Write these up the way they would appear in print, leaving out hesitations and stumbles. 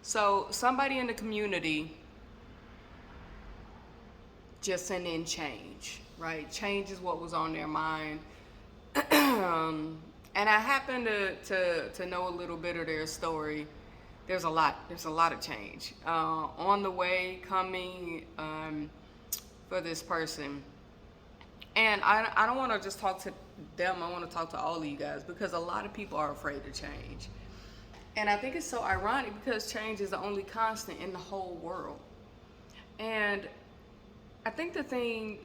So somebody in the community just sent in change, right? Change is what was on their mind. And I happen to know a little bit of their story. There's a lot of change on the way coming for this person. And I don't want to just talk to them. I want to talk to all of you guys because a lot of people are afraid to change. And I think it's so ironic because change is the only constant in the whole world. And I think the thing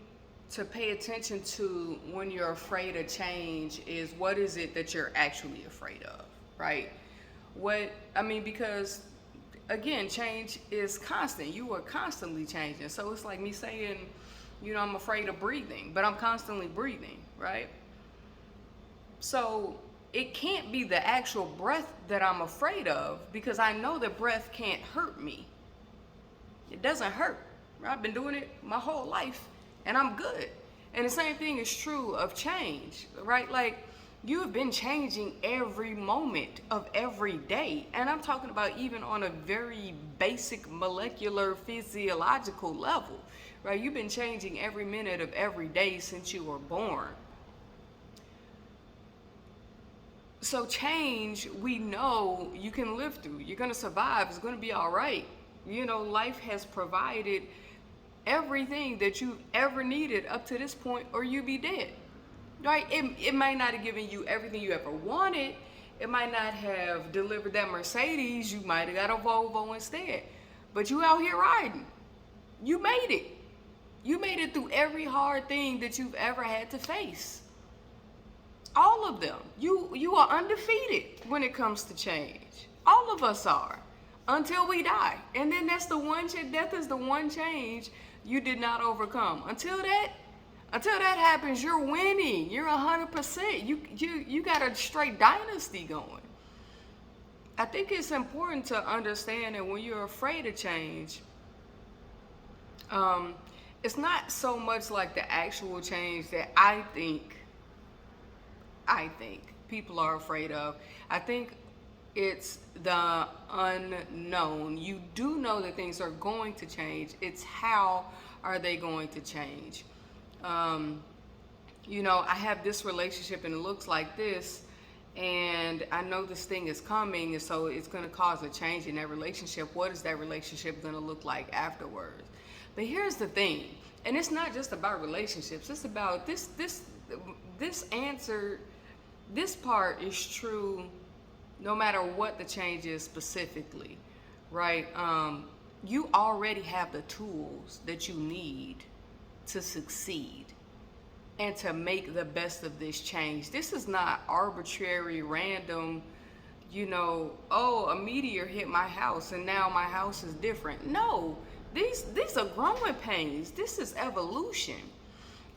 to pay attention to when you're afraid of change is what is it that you're actually afraid of, right? Because again, change is constant. You are constantly changing. So it's like me saying, I'm afraid of breathing, but I'm constantly breathing, right? So it can't be the actual breath that I'm afraid of because I know that breath can't hurt me. It doesn't hurt. I've been doing it my whole life and I'm good. And the same thing is true of change, right? Like you have been changing every moment of every day. And I'm talking about even on a very basic molecular physiological level, right? You've been changing every minute of every day since you were born. So change, we know you can live through. You're going to survive. It's going to be all right. Life has provided everything that you've ever needed up to this point or you'd be dead, right? It might not have given you everything you ever wanted. It might not have delivered that Mercedes. You might have got a Volvo instead. But you out here riding. You made it. You made it through every hard thing that you've ever had to face. All of them. You are undefeated when it comes to change. All of us are. Until we die. And then death is the one change you did not overcome. Until that happens, you're winning. You're 100%. You got a straight dynasty going. I think it's important to understand that when you're afraid of change, it's not so much like the actual change that I think people are afraid of. I think it's the unknown. You do know that things are going to change. It's how are they going to change? I have this relationship and it looks like this, and I know this thing is coming, and so it's going to cause a change in that relationship. What is that relationship going to look like afterwards? But here's the thing, and it's not just about relationships. It's about this answer. This part is true no matter what the change is specifically, right? You already have the tools that you need to succeed and to make the best of this change. This is not arbitrary, random, a meteor hit my house and now my house is different. No, these are growing pains. This is evolution.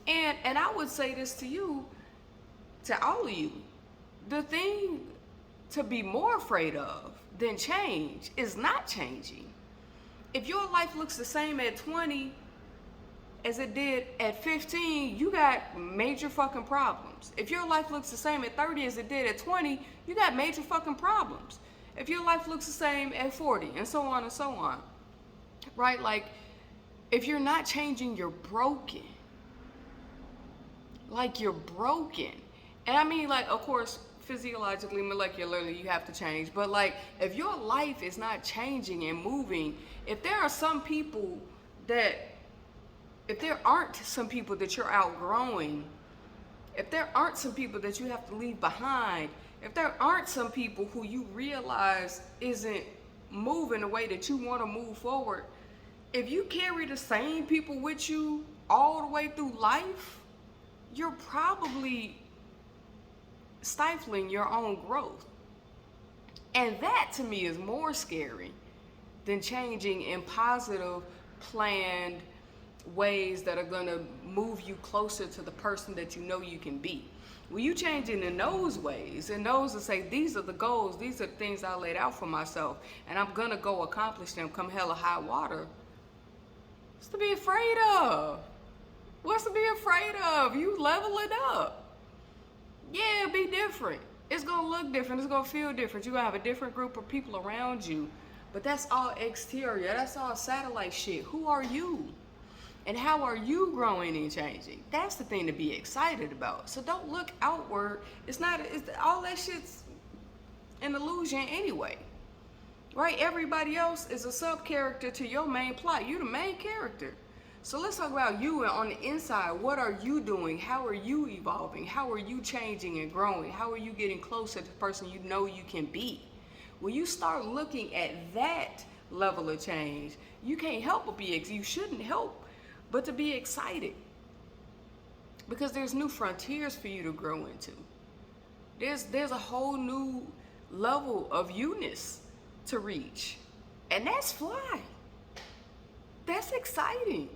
And I would say this to you, to all of you. The thing to be more afraid of than change is not changing. If your life looks the same at 20 as it did at 15, you got major fucking problems. If your life looks the same at 30 as it did at 20, you got major fucking problems. If your life looks the same at 40, and so on and so on, right? Like, if you're not changing, you're broken. Like, you're broken. And I mean, like, of course, physiologically, molecularly, you have to change. But like, if your life is not changing and moving, if there aren't some people that you're outgrowing, if there aren't some people that you have to leave behind, if there aren't some people who you realize isn't moving the way that you want to move forward, if you carry the same people with you all the way through life, you're probably stifling your own growth. And that to me is more scary than changing in positive, planned ways that are going to move you closer to the person that you know you can be. When you changing in those ways, and those that say, these are the goals, these are the things I laid out for myself, and I'm going to go accomplish them come hell or high water, what's to be afraid of? What's to be afraid of? You level it up. Yeah, it'll be different. It's going to look different. It's going to feel different. You're going to have a different group of people around you. But that's all exterior. That's all satellite shit. Who are you? And how are you growing and changing? That's the thing to be excited about. So don't look outward. It's not, all that shit's an illusion anyway. Right? Everybody else is a sub-character to your main plot. You're the main character. So let's talk about you and on the inside. What are you doing? How are you evolving? How are you changing and growing? How are you getting closer to the person you know you can be? When you start looking at that level of change, you can't help but you shouldn't help but to be excited. Because there's new frontiers for you to grow into. There's a whole new level of you-ness to reach. And that's fly. That's exciting.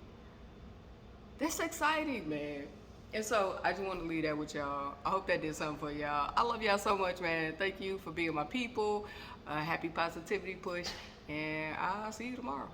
That's exciting, man. And so I just want to leave that with y'all. I hope that did something for y'all. I love y'all so much, man. Thank you for being my people. Happy positivity push. And I'll see you tomorrow.